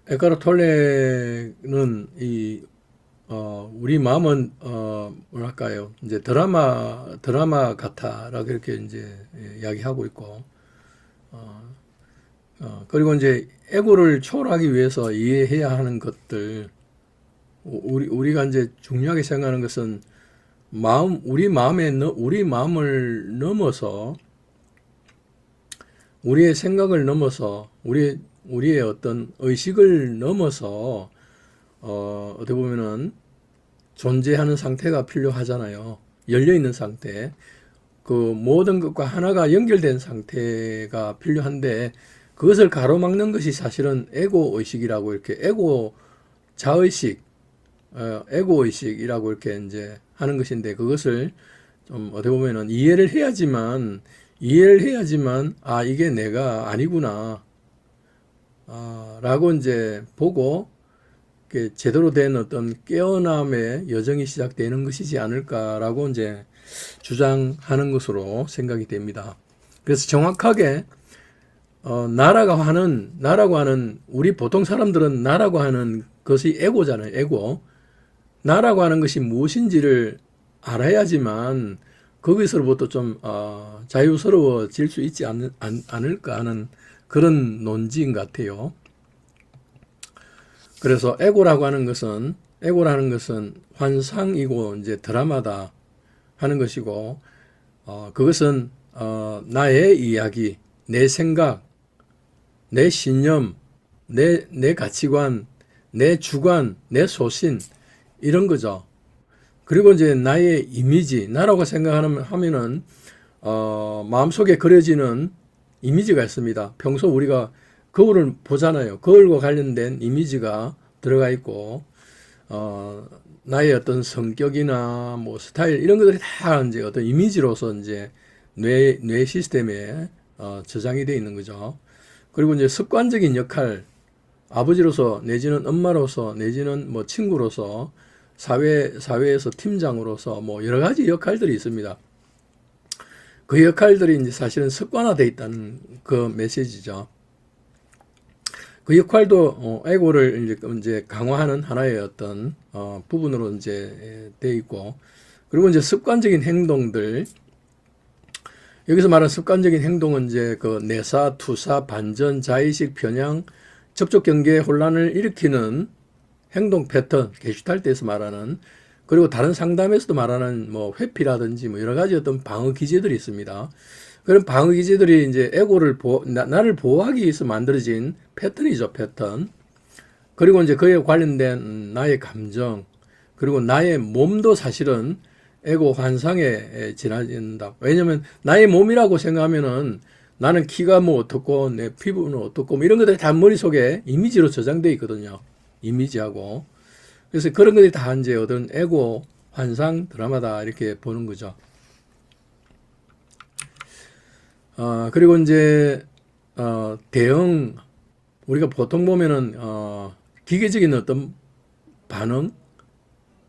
에카르 톨레는 우리 마음은 뭐랄까요, 이제 드라마 같아라고 그렇게 이제 이야기하고 있고, 어, 그리고 이제 에고를 초월하기 위해서 이해해야 하는 것들, 우리가 이제 중요하게 생각하는 것은 우리 마음을 넘어서, 우리의 생각을 넘어서, 우리의 어떤 의식을 넘어서, 어떻게 보면은 존재하는 상태가 필요하잖아요. 열려있는 상태. 그 모든 것과 하나가 연결된 상태가 필요한데, 그것을 가로막는 것이 사실은 에고 의식이라고 이렇게 자의식, 에고 의식이라고 이렇게 이제 하는 것인데, 그것을 좀 어떻게 보면은 이해를 해야지만, 아, 이게 내가 아니구나, 라고 이제 보고, 제대로 된 어떤 깨어남의 여정이 시작되는 것이지 않을까라고 이제 주장하는 것으로 생각이 됩니다. 그래서 정확하게 나라고 하는 우리 보통 사람들은 나라고 하는 것이 에고잖아요. 에고. 나라고 하는 것이 무엇인지를 알아야지만 거기서부터 좀 자유스러워질 수 있지 않을까 하는 그런 논지인 것 같아요. 그래서 에고라는 것은 환상이고 이제 드라마다 하는 것이고, 그것은 나의 이야기, 내 생각, 내 신념, 내 가치관, 내 주관, 내 소신, 이런 거죠. 그리고 이제 나의 이미지, 나라고 생각하면은 마음속에 그려지는 이미지가 있습니다. 평소 우리가 거울을 보잖아요. 거울과 관련된 이미지가 들어가 있고, 나의 어떤 성격이나 뭐 스타일 이런 것들이 다 이제 어떤 이미지로서 이제 뇌 시스템에 저장이 되어 있는 거죠. 그리고 이제 습관적인 역할, 아버지로서 내지는 엄마로서 내지는 뭐 친구로서 사회에서 팀장으로서 뭐 여러 가지 역할들이 있습니다. 그 역할들이 이제 사실은 습관화되어 있다는 그 메시지죠. 그 역할도 에고를 이제 강화하는 하나의 어떤 부분으로 이제 돼 있고, 그리고 이제 습관적인 행동들, 여기서 말하는 습관적인 행동은 이제 그 내사, 투사, 반전, 자의식, 편향, 접촉 경계의 혼란을 일으키는 행동 패턴, 게슈탈트에서 말하는, 그리고 다른 상담에서도 말하는 뭐 회피라든지 뭐 여러 가지 어떤 방어 기제들이 있습니다. 그런 방어 기제들이 이제 나를 보호하기 위해서 만들어진 패턴이죠, 패턴. 그리고 이제 그에 관련된 나의 감정, 그리고 나의 몸도 사실은 에고 환상에 지나진다. 왜냐면 나의 몸이라고 생각하면은 나는 키가 뭐 어떻고 내 피부는 어떻고 뭐 이런 것들이 다 머릿속에 이미지로 저장되어 있거든요. 이미지하고. 그래서 그런 것들이 다 이제 어떤 에고 환상 드라마다 이렇게 보는 거죠. 그리고 이제 우리가 보통 보면은 기계적인 어떤 반응,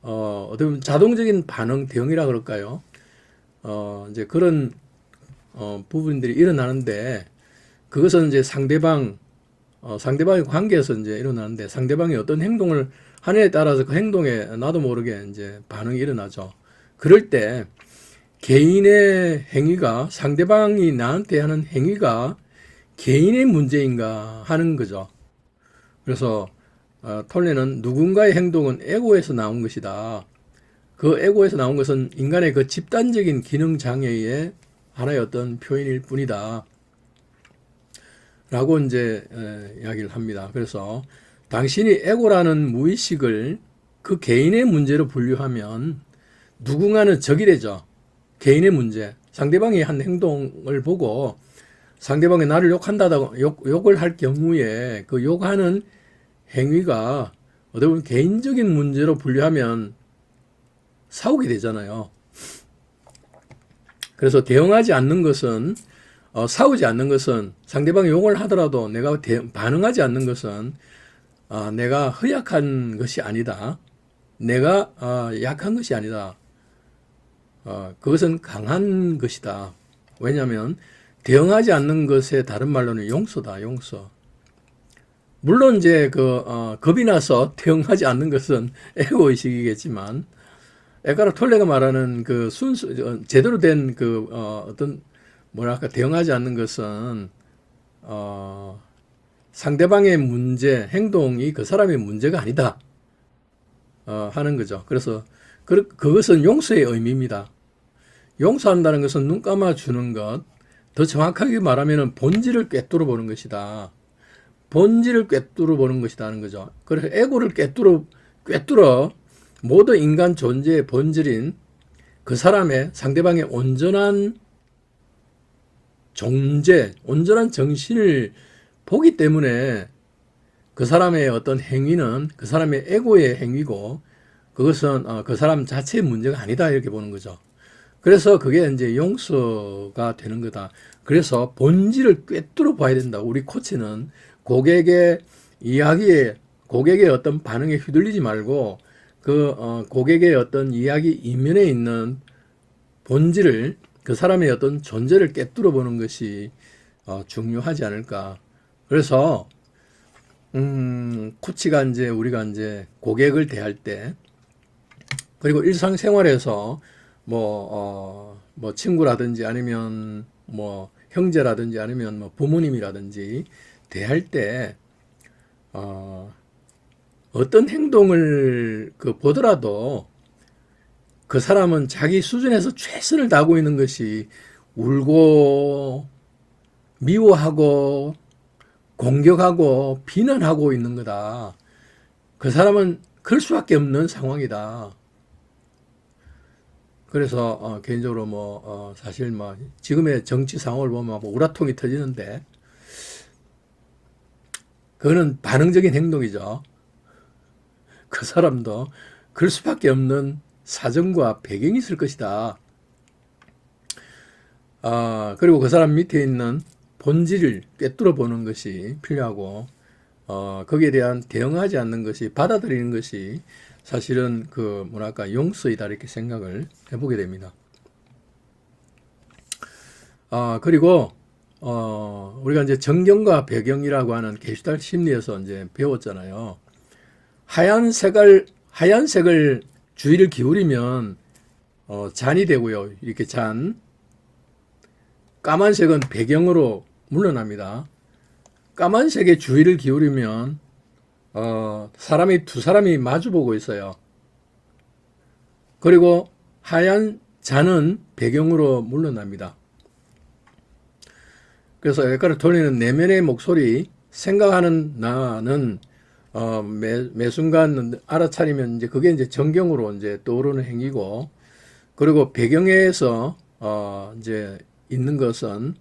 어떻게 보면 자동적인 반응, 대응이라 그럴까요? 이제 그런 부분들이 일어나는데, 그것은 이제 상대방의 관계에서 이제 일어나는데, 상대방이 어떤 행동을 하느냐에 따라서 그 행동에 나도 모르게 이제 반응이 일어나죠. 그럴 때 개인의 행위가, 상대방이 나한테 하는 행위가 개인의 문제인가 하는 거죠. 그래서 톨레는 누군가의 행동은 에고에서 나온 것이다. 그 에고에서 나온 것은 인간의 그 집단적인 기능 장애의 하나의 어떤 표현일 뿐이다. 라고 이제 이야기를 합니다. 그래서 당신이 에고라는 무의식을 그 개인의 문제로 분류하면 누군가는 적이 되죠. 개인의 문제. 상대방이 한 행동을 보고 상대방이 나를 욕을 할 경우에 그 욕하는 행위가 어떻게 보면 개인적인 문제로 분류하면 싸우게 되잖아요. 그래서 대응하지 않는 것은, 싸우지 않는 것은, 상대방이 욕을 하더라도 내가 반응하지 않는 것은 내가 허약한 것이 아니다. 내가 약한 것이 아니다. 그것은 강한 것이다. 왜냐하면 대응하지 않는 것의 다른 말로는 용서다, 용서. 물론 이제 겁이 나서 태영하지 않는 것은 에고 의식이겠지만, 에카르트 톨레가 말하는 그 제대로 된 어떤 뭐랄까 대응하지 않는 것은 상대방의 문제, 행동이 그 사람의 문제가 아니다 하는 거죠. 그래서 그것은 용서의 의미입니다. 용서한다는 것은 눈 감아 주는 것, 더 정확하게 말하면 본질을 꿰뚫어 보는 것이다. 본질을 꿰뚫어 보는 것이다 하는 거죠. 그래서 에고를 꿰뚫어 모든 인간 존재의 본질인 그 사람의 상대방의 온전한 존재, 온전한 정신을 보기 때문에 그 사람의 어떤 행위는 그 사람의 에고의 행위고 그것은 그 사람 자체의 문제가 아니다 이렇게 보는 거죠. 그래서 그게 이제 용서가 되는 거다. 그래서 본질을 꿰뚫어 봐야 된다. 우리 코치는 고객의 이야기에, 고객의 어떤 반응에 휘둘리지 말고 고객의 어떤 이야기 이면에 있는 본질을, 그 사람의 어떤 존재를 꿰뚫어 보는 것이 중요하지 않을까. 그래서 코치가 이제 우리가 이제 고객을 대할 때, 그리고 일상생활에서 뭐 친구라든지 아니면 뭐 형제라든지 아니면 뭐 부모님이라든지 대할 때 어떤 행동을 보더라도 그 사람은 자기 수준에서 최선을 다하고 있는 것이 울고 미워하고 공격하고 비난하고 있는 거다. 그 사람은 그럴 수밖에 없는 상황이다. 그래서 개인적으로 사실 지금의 정치 상황을 보면 우라통이 터지는데 그거는 반응적인 행동이죠. 그 사람도 그럴 수밖에 없는 사정과 배경이 있을 것이다. 그리고 그 사람 밑에 있는 본질을 꿰뚫어 보는 것이 필요하고, 거기에 대한 대응하지 않는 것이, 받아들이는 것이 사실은 용서이다 이렇게 생각을 해보게 됩니다. 그리고 우리가 이제 정경과 배경이라고 하는 게슈탈트 심리에서 이제 배웠잖아요. 하얀색을 주의를 기울이면 잔이 되고요. 이렇게 잔. 까만색은 배경으로 물러납니다. 까만색에 주의를 기울이면 두 사람이 마주보고 있어요. 그리고 하얀 잔은 배경으로 물러납니다. 그래서 에카르트 톨레는 내면의 목소리, 생각하는 나는 매 순간 알아차리면 이제 그게 이제 정경으로 이제 떠오르는 행위고, 그리고 배경에서 이제 있는 것은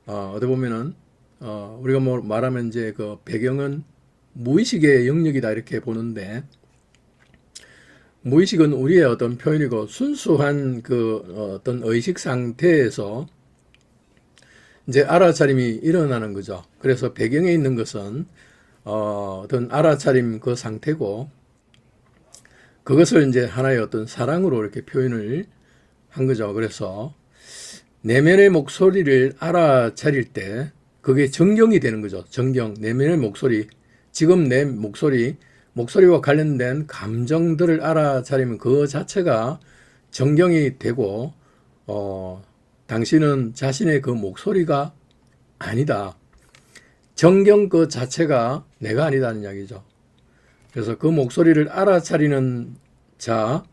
어떻게 보면은 우리가 뭐 말하면 이제 그 배경은 무의식의 영역이다 이렇게 보는데, 무의식은 우리의 어떤 표현이고 순수한 어떤 의식 상태에서 이제 알아차림이 일어나는 거죠. 그래서 배경에 있는 것은 어떤 알아차림 그 상태고, 그것을 이제 하나의 어떤 사랑으로 이렇게 표현을 한 거죠. 그래서 내면의 목소리를 알아차릴 때 그게 정경이 되는 거죠. 정경, 내면의 목소리. 지금 내 목소리와 관련된 감정들을 알아차리면 그 자체가 정경이 되고, 당신은 자신의 그 목소리가 아니다. 정경 그 자체가 내가 아니다는 이야기죠. 그래서 그 목소리를 알아차리는 자,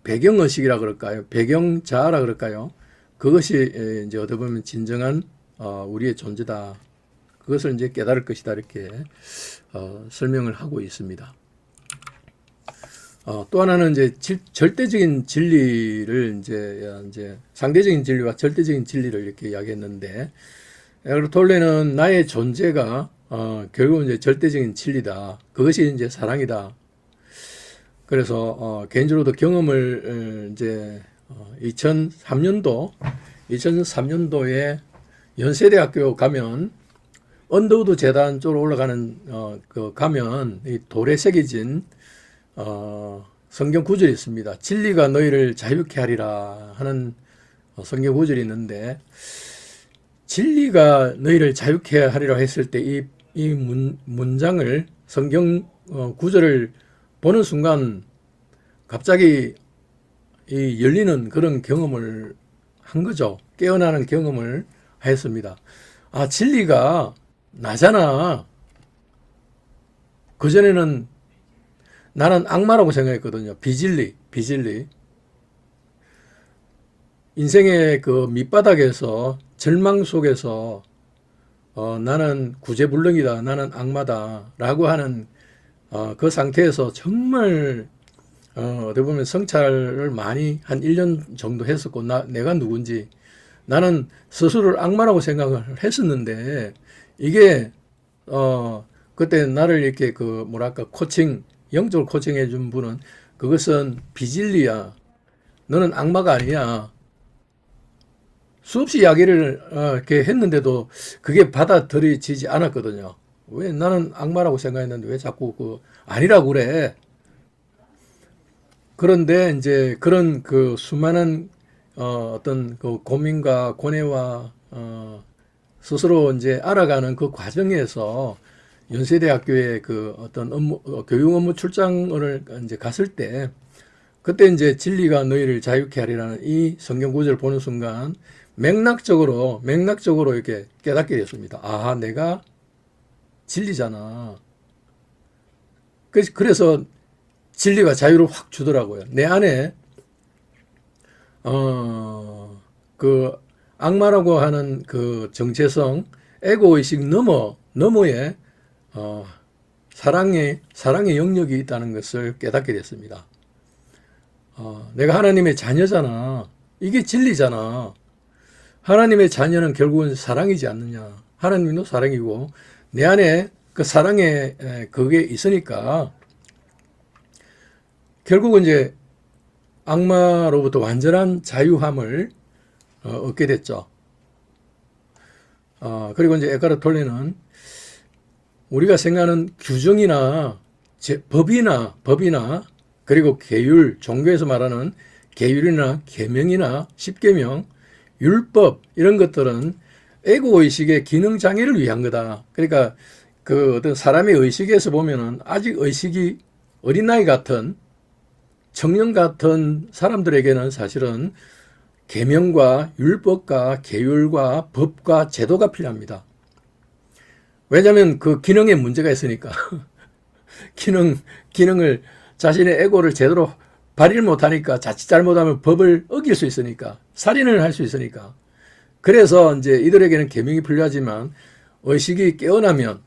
배경의식이라 그럴까요? 배경자라 그럴까요? 그것이 이제 어떻게 보면 진정한 우리의 존재다. 그것을 이제 깨달을 것이다. 이렇게 설명을 하고 있습니다. 또 하나는 이제 절대적인 진리를 이제 상대적인 진리와 절대적인 진리를 이렇게 이야기했는데, 에카르트 톨레는 나의 존재가 결국은 이제 절대적인 진리다. 그것이 이제 사랑이다. 그래서 개인적으로도 경험을 이제 2003년도에 연세대학교 가면 언더우드 재단 쪽으로 올라가는 가면 이 돌에 새겨진 성경 구절이 있습니다. 진리가 너희를 자유케 하리라 하는 성경 구절이 있는데, 진리가 너희를 자유케 하리라 했을 때 이 문장을 성경 구절을 보는 순간 갑자기 이 열리는 그런 경험을 한 거죠. 깨어나는 경험을 했습니다. 아, 진리가 나잖아. 그전에는 나는 악마라고 생각했거든요. 비진리. 인생의 그 밑바닥에서 절망 속에서 나는 구제불능이다. 나는 악마다. 라고 하는 그 상태에서 정말 어떻게 보면 성찰을 많이 한 1년 정도 했었고 내가 누군지 나는 스스로를 악마라고 생각을 했었는데 이게 그때 나를 이렇게 그 뭐랄까 영적으로 코칭해 준 분은 그것은 비진리야. 너는 악마가 아니야. 수없이 이야기를 이렇게 했는데도 그게 받아들여지지 않았거든요. 왜 나는 악마라고 생각했는데 왜 자꾸 아니라고 그래? 그런데 이제 그런 그 수많은 어떤 그 고민과 고뇌와 스스로 이제 알아가는 그 과정에서 연세대학교에 그 어떤 교육 업무 출장을 이제 갔을 때 그때 이제 진리가 너희를 자유케 하리라는 이 성경 구절을 보는 순간 맥락적으로 이렇게 깨닫게 됐습니다. 아, 내가 진리잖아. 그래서 진리가 자유를 확 주더라고요. 내 안에 그 악마라고 하는 그 정체성, 에고 의식 너머에 사랑의 영역이 있다는 것을 깨닫게 됐습니다. 내가 하나님의 자녀잖아. 이게 진리잖아. 하나님의 자녀는 결국은 사랑이지 않느냐. 하나님도 사랑이고 내 안에 그 사랑의 그게 있으니까 결국은 이제 악마로부터 완전한 자유함을 얻게 됐죠. 그리고 이제 에카르트 톨레는 우리가 생각하는 규정이나 법이나 그리고 계율, 종교에서 말하는 계율이나 계명이나 십계명, 율법 이런 것들은 에고 의식의 기능 장애를 위한 거다. 그러니까 그 어떤 사람의 의식에서 보면은 아직 의식이 어린아이 같은 청년 같은 사람들에게는 사실은 계명과 율법과 계율과 법과 제도가 필요합니다. 왜냐하면 그 기능에 문제가 있으니까 기능을 자신의 에고를 제대로 발휘를 못하니까 자칫 잘못하면 법을 어길 수 있으니까 살인을 할 수 있으니까 그래서 이제 이들에게는 계명이 필요하지만 의식이 깨어나면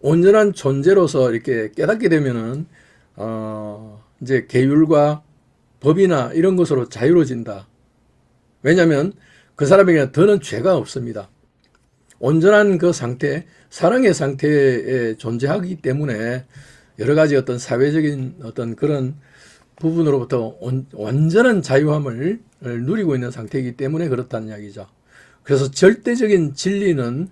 온전한 존재로서 이렇게 깨닫게 되면은 이제 계율과 법이나 이런 것으로 자유로워진다. 왜냐하면 그 사람에게는 더는 죄가 없습니다. 온전한 그 상태, 사랑의 상태에 존재하기 때문에 여러 가지 어떤 사회적인 어떤 그런 부분으로부터 완전한 자유함을 누리고 있는 상태이기 때문에 그렇다는 이야기죠. 그래서 절대적인 진리는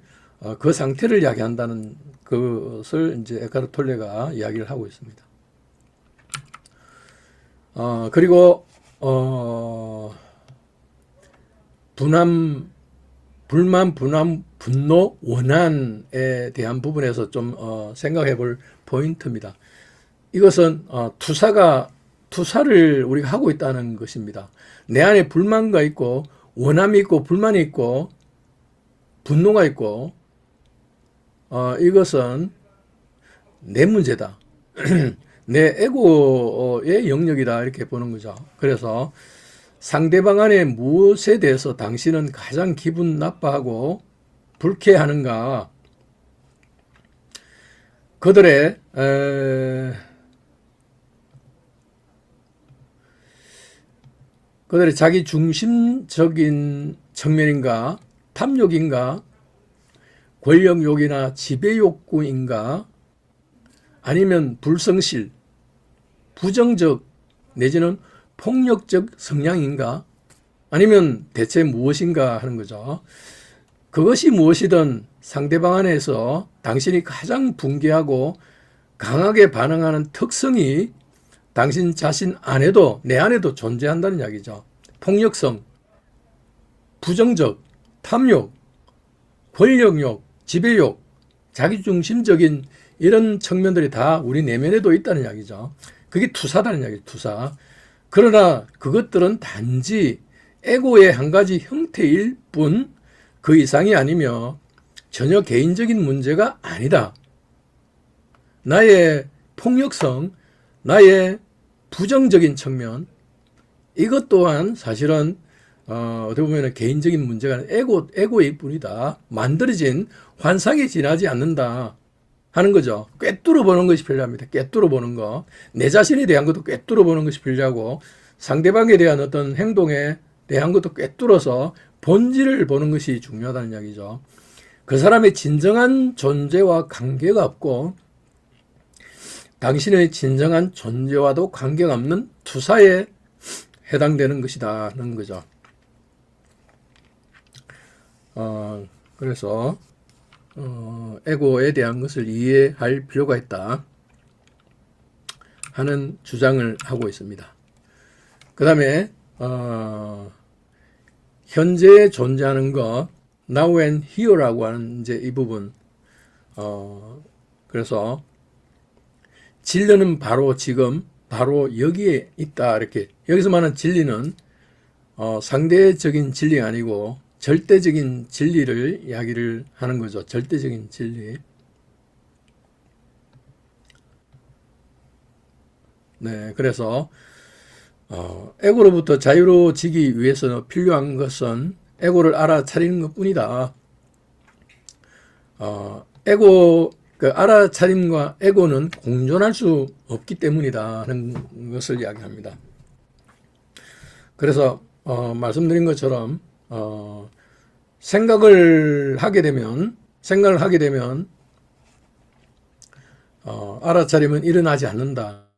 그 상태를 이야기한다는 것을 이제 에카르트 톨레가 이야기를 하고 있습니다. 그리고 불만, 분노, 원한에 대한 부분에서 좀 생각해 볼 포인트입니다. 이것은 투사를 우리가 하고 있다는 것입니다. 내 안에 불만가 있고 원함이 있고 불만이 있고 분노가 있고 이것은 내 문제다. 내 에고의 영역이다 이렇게 보는 거죠. 그래서 상대방 안에 무엇에 대해서 당신은 가장 기분 나빠하고 불쾌하는가? 그들의 자기 중심적인 측면인가? 탐욕인가? 권력욕이나 지배욕구인가? 아니면 불성실, 부정적 내지는 폭력적 성향인가? 아니면 대체 무엇인가 하는 거죠. 그것이 무엇이든 상대방 안에서 당신이 가장 붕괴하고 강하게 반응하는 특성이 당신 자신 안에도 내 안에도 존재한다는 이야기죠. 폭력성, 부정적, 탐욕, 권력욕, 지배욕, 자기중심적인 이런 측면들이 다 우리 내면에도 있다는 이야기죠. 그게 투사다는 이야기죠. 투사. 그러나 그것들은 단지 에고의 한 가지 형태일 뿐 그 이상이 아니며 전혀 개인적인 문제가 아니다. 나의 폭력성, 나의 부정적인 측면, 이것 또한 사실은 어떻게 보면 개인적인 문제가 아니라 에고일 뿐이다. 만들어진 환상에 지나지 않는다 하는 거죠. 꿰뚫어 보는 것이 필요합니다. 꿰뚫어 보는 거. 내 자신에 대한 것도 꿰뚫어 보는 것이 필요하고 상대방에 대한 어떤 행동에 대한 것도 꿰뚫어서 본질을 보는 것이 중요하다는 이야기죠. 그 사람의 진정한 존재와 관계가 없고 당신의 진정한 존재와도 관계가 없는 투사에 해당되는 것이다는 거죠. 그래서 에고에 대한 것을 이해할 필요가 있다 하는 주장을 하고 있습니다. 그 다음에 현재에 존재하는 것, now and here라고 하는 이제 이 부분. 그래서 진리는 바로 지금, 바로 여기에 있다. 이렇게 여기서 말하는 진리는 상대적인 진리가 아니고 절대적인 진리를 이야기를 하는 거죠. 절대적인 진리. 네, 그래서 에고로부터 자유로워지기 위해서 필요한 것은 에고를 알아차리는 것뿐이다. 그 알아차림과 에고는 공존할 수 없기 때문이다 하는 것을 이야기합니다. 그래서 말씀드린 것처럼 생각을 하게 되면 알아차림은 일어나지 않는다.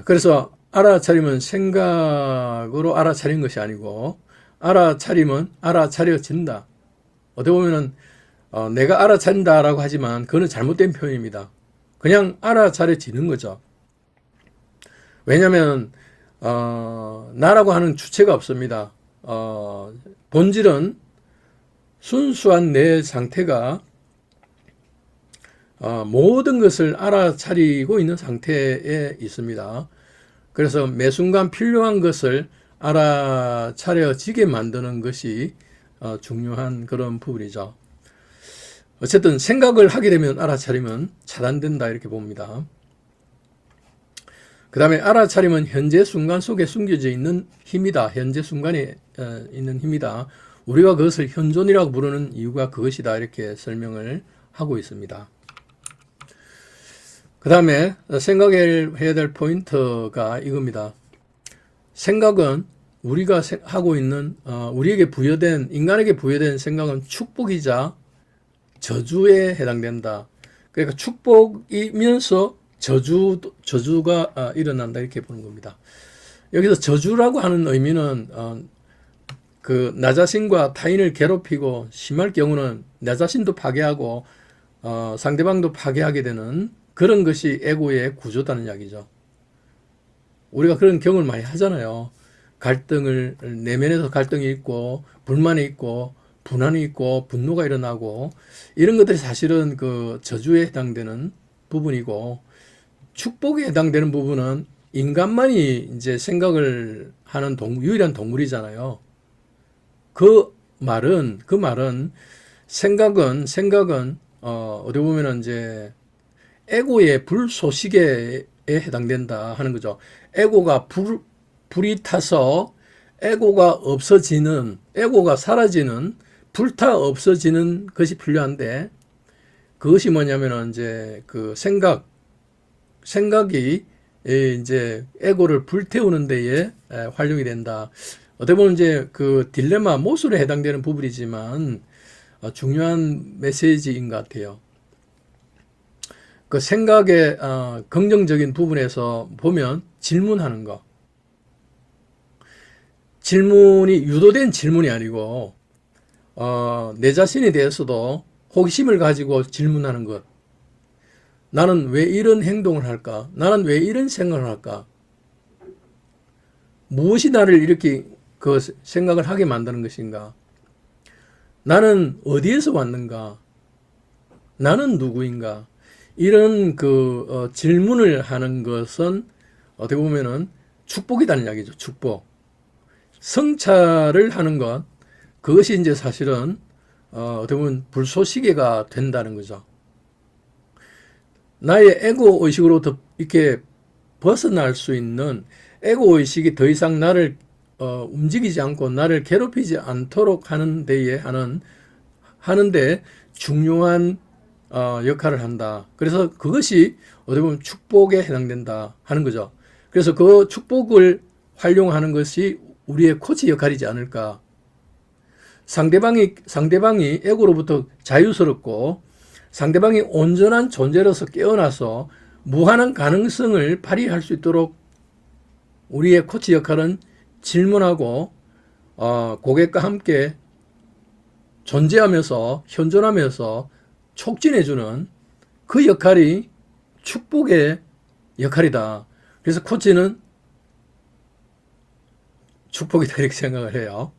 그래서 알아차림은 생각으로 알아차린 것이 아니고 알아차림은 알아차려진다. 어떻게 보면은 내가 알아차린다라고 하지만 그건 잘못된 표현입니다. 그냥 알아차려지는 거죠. 왜냐하면 나라고 하는 주체가 없습니다. 본질은 순수한 내 상태가 모든 것을 알아차리고 있는 상태에 있습니다. 그래서 매 순간 필요한 것을 알아차려지게 만드는 것이 중요한 그런 부분이죠. 어쨌든 생각을 하게 되면 알아차림은 차단된다 이렇게 봅니다. 그 다음에 알아차림은 현재 순간 속에 숨겨져 있는 힘이다. 현재 순간에 있는 힘이다. 우리가 그것을 현존이라고 부르는 이유가 그것이다 이렇게 설명을 하고 있습니다. 그 다음에 생각해야 될 포인트가 이겁니다. 생각은 우리가 하고 있는 인간에게 부여된 생각은 축복이자 저주에 해당된다. 그러니까 축복이면서 저주가 일어난다 이렇게 보는 겁니다. 여기서 저주라고 하는 의미는 나 자신과 타인을 괴롭히고 심할 경우는 나 자신도 파괴하고 상대방도 파괴하게 되는 그런 것이 에고의 구조다는 이야기죠. 우리가 그런 경험을 많이 하잖아요. 내면에서 갈등이 있고 불만이 있고 분한이 있고 분노가 일어나고 이런 것들이 사실은 그 저주에 해당되는 부분이고 축복에 해당되는 부분은 인간만이 이제 생각을 하는 유일한 동물이잖아요. 그 말은 생각은 어디 보면은 이제 에고의 불소식에 해당된다 하는 거죠. 에고가 불이 타서 에고가 사라지는, 불타 없어지는 것이 필요한데, 그것이 뭐냐면은 이제 그 생각이 이제 에고를 불태우는 데에 활용이 된다. 어떻게 보면 이제 그 딜레마, 모순에 해당되는 부분이지만 중요한 메시지인 것 같아요. 그 생각의 긍정적인 부분에서 보면 질문하는 거. 질문이 유도된 질문이 아니고 내 자신에 대해서도 호기심을 가지고 질문하는 것. 나는 왜 이런 행동을 할까? 나는 왜 이런 생각을 할까? 무엇이 나를 이렇게 그 생각을 하게 만드는 것인가? 나는 어디에서 왔는가? 나는 누구인가? 이런 질문을 하는 것은 어떻게 보면은 축복이라는 이야기죠. 축복. 성찰을 하는 것, 그것이 이제 사실은 어떻게 보면 불쏘시개가 된다는 거죠. 나의 에고 의식으로부터 이렇게 벗어날 수 있는 에고 의식이 더 이상 나를 움직이지 않고 나를 괴롭히지 않도록 하는 데에 하는데 중요한 역할을 한다. 그래서 그것이 어떻게 보면 축복에 해당된다 하는 거죠. 그래서 그 축복을 활용하는 것이 우리의 코치 역할이지 않을까. 상대방이 에고로부터 자유스럽고 상대방이 온전한 존재로서 깨어나서 무한한 가능성을 발휘할 수 있도록 우리의 코치 역할은 질문하고 고객과 함께 존재하면서 현존하면서 촉진해주는 그 역할이 축복의 역할이다. 그래서 코치는 축복이다 이렇게 생각을 해요.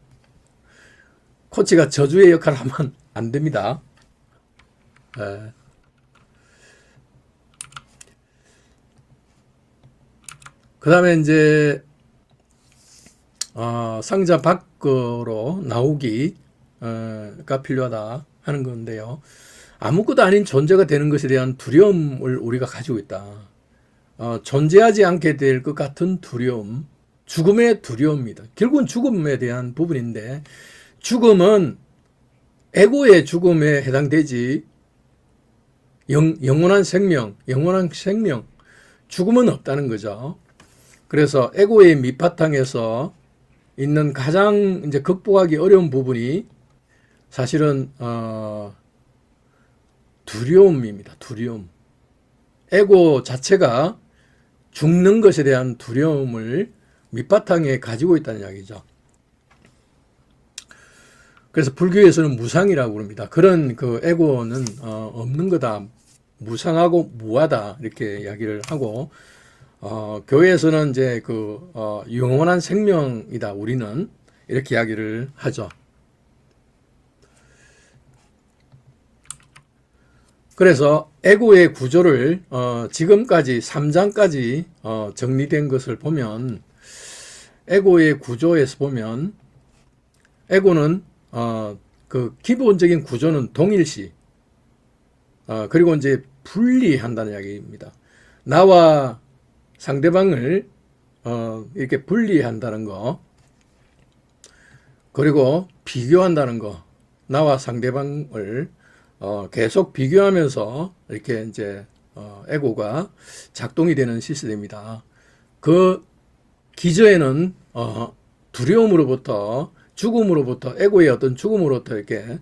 코치가 저주의 역할을 하면 안 됩니다. 그 다음에 이제 상자 밖으로 나오기가 필요하다 하는 건데요. 아무것도 아닌 존재가 되는 것에 대한 두려움을 우리가 가지고 있다. 존재하지 않게 될 것 같은 두려움, 죽음의 두려움입니다. 결국은 죽음에 대한 부분인데 죽음은 에고의 죽음에 해당되지 영원한 생명, 죽음은 없다는 거죠. 그래서 에고의 밑바탕에서 있는 가장 이제 극복하기 어려운 부분이 사실은 두려움입니다. 두려움. 에고 자체가 죽는 것에 대한 두려움을 밑바탕에 가지고 있다는 이야기죠. 그래서 불교에서는 무상이라고 부릅니다. 그런 그 에고는 없는 거다. 무상하고 무하다. 이렇게 이야기를 하고, 교회에서는 이제 영원한 생명이다. 우리는 이렇게 이야기를 하죠. 그래서 에고의 구조를 지금까지 3장까지 정리된 것을 보면 에고의 구조에서 보면 에고는 그 기본적인 구조는 동일시 그리고 이제 분리한다는 이야기입니다. 나와 상대방을 이렇게 분리한다는 거 그리고 비교한다는 거 나와 상대방을 계속 비교하면서 이렇게 이제 에고가 작동이 되는 시스템입니다. 그 기저에는 두려움으로부터 죽음으로부터 에고의 어떤 죽음으로부터 이렇게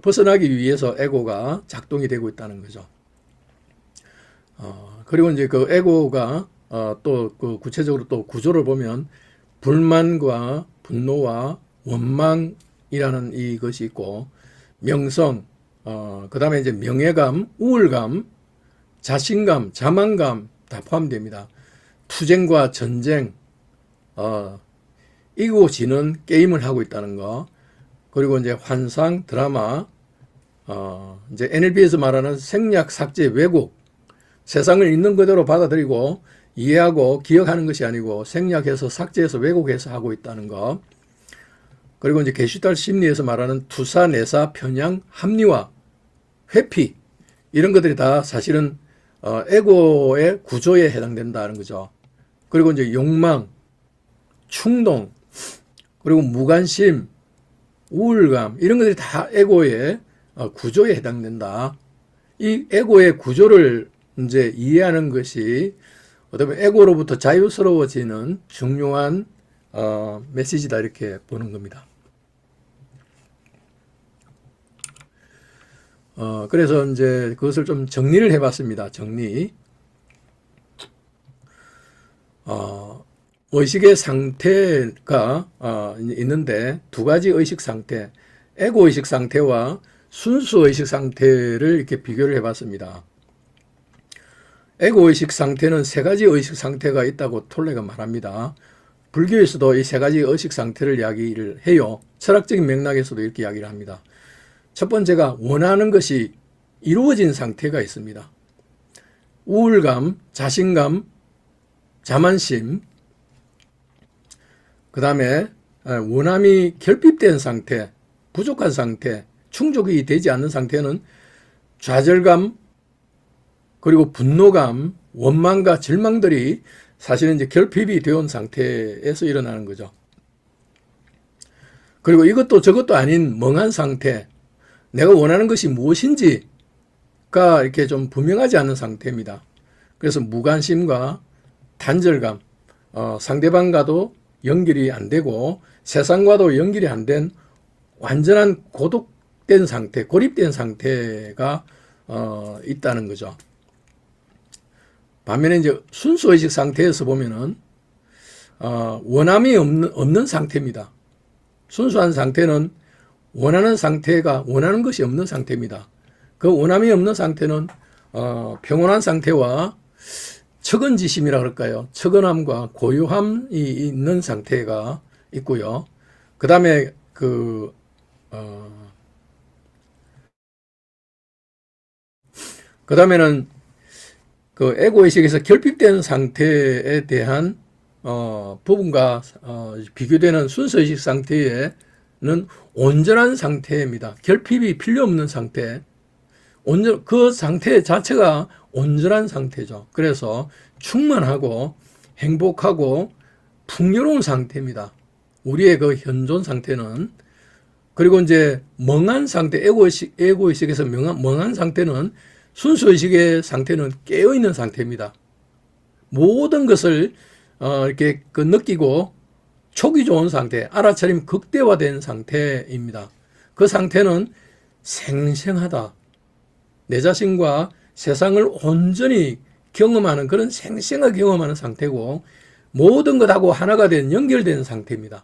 벗어나기 위해서 에고가 작동이 되고 있다는 거죠. 그리고 이제 그 에고가 또 그 구체적으로 또 구조를 보면 불만과 분노와 원망이라는 이것이 있고 명성, 그 다음에 이제 명예감, 우울감, 자신감, 자만감 다 포함됩니다. 투쟁과 전쟁, 이기고 지는 게임을 하고 있다는 거. 그리고 이제 환상, 드라마, 이제 NLP에서 말하는 생략, 삭제, 왜곡. 세상을 있는 그대로 받아들이고 이해하고 기억하는 것이 아니고 생략해서 삭제해서 왜곡해서 하고 있다는 거. 그리고 이제 게슈탈트 심리에서 말하는 투사, 내사, 편향, 합리화, 회피 이런 것들이 다 사실은 에고의 구조에 해당된다는 거죠. 그리고 이제 욕망, 충동, 그리고 무관심, 우울감 이런 것들이 다 에고의 구조에 해당된다. 이 에고의 구조를 이제 이해하는 것이 어떻게 보면 에고로부터 자유스러워지는 중요한 메시지다 이렇게 보는 겁니다. 그래서 이제 그것을 좀 정리를 해봤습니다. 정리. 의식의 상태가 있는데 두 가지 의식 상태, 에고 의식 상태와 순수 의식 상태를 이렇게 비교를 해봤습니다. 에고 의식 상태는 세 가지 의식 상태가 있다고 톨레가 말합니다. 불교에서도 이 세 가지 의식 상태를 이야기를 해요. 철학적인 맥락에서도 이렇게 이야기를 합니다. 첫 번째가 원하는 것이 이루어진 상태가 있습니다. 우울감, 자신감, 자만심, 그 다음에 원함이 결핍된 상태, 부족한 상태, 충족이 되지 않는 상태는 좌절감, 그리고 분노감, 원망과 절망들이 사실은 이제 결핍이 되어 온 상태에서 일어나는 거죠. 그리고 이것도 저것도 아닌 멍한 상태, 내가 원하는 것이 무엇인지가 이렇게 좀 분명하지 않은 상태입니다. 그래서 무관심과 단절감, 상대방과도 연결이 안 되고 세상과도 연결이 안 된 완전한 고독된 상태, 고립된 상태가 있다는 거죠. 반면에 이제 순수의식 상태에서 보면은 원함이 없는 상태입니다. 순수한 상태는 원하는 상태가 원하는 것이 없는 상태입니다. 그 원함이 없는 상태는 평온한 상태와 척은지심이라 그럴까요? 척은함과 고요함이 있는 상태가 있고요. 그 다음에 그 다음에는 그 에고의식에서 결핍된 상태에 대한 부분과 비교되는 순수의식 상태에는 온전한 상태입니다. 결핍이 필요 없는 상태. 그 상태 자체가 온전한 상태죠. 그래서 충만하고 행복하고 풍요로운 상태입니다. 우리의 그 현존 상태는. 그리고 이제 멍한 상태, 에고의식에서 멍한 상태는 순수의식의 상태는 깨어있는 상태입니다. 모든 것을 이렇게 느끼고 촉이 좋은 상태, 알아차림 극대화된 상태입니다. 그 상태는 생생하다. 내 자신과 세상을 온전히 경험하는 그런 생생하게 경험하는 상태고 모든 것하고 하나가 된 연결된 상태입니다.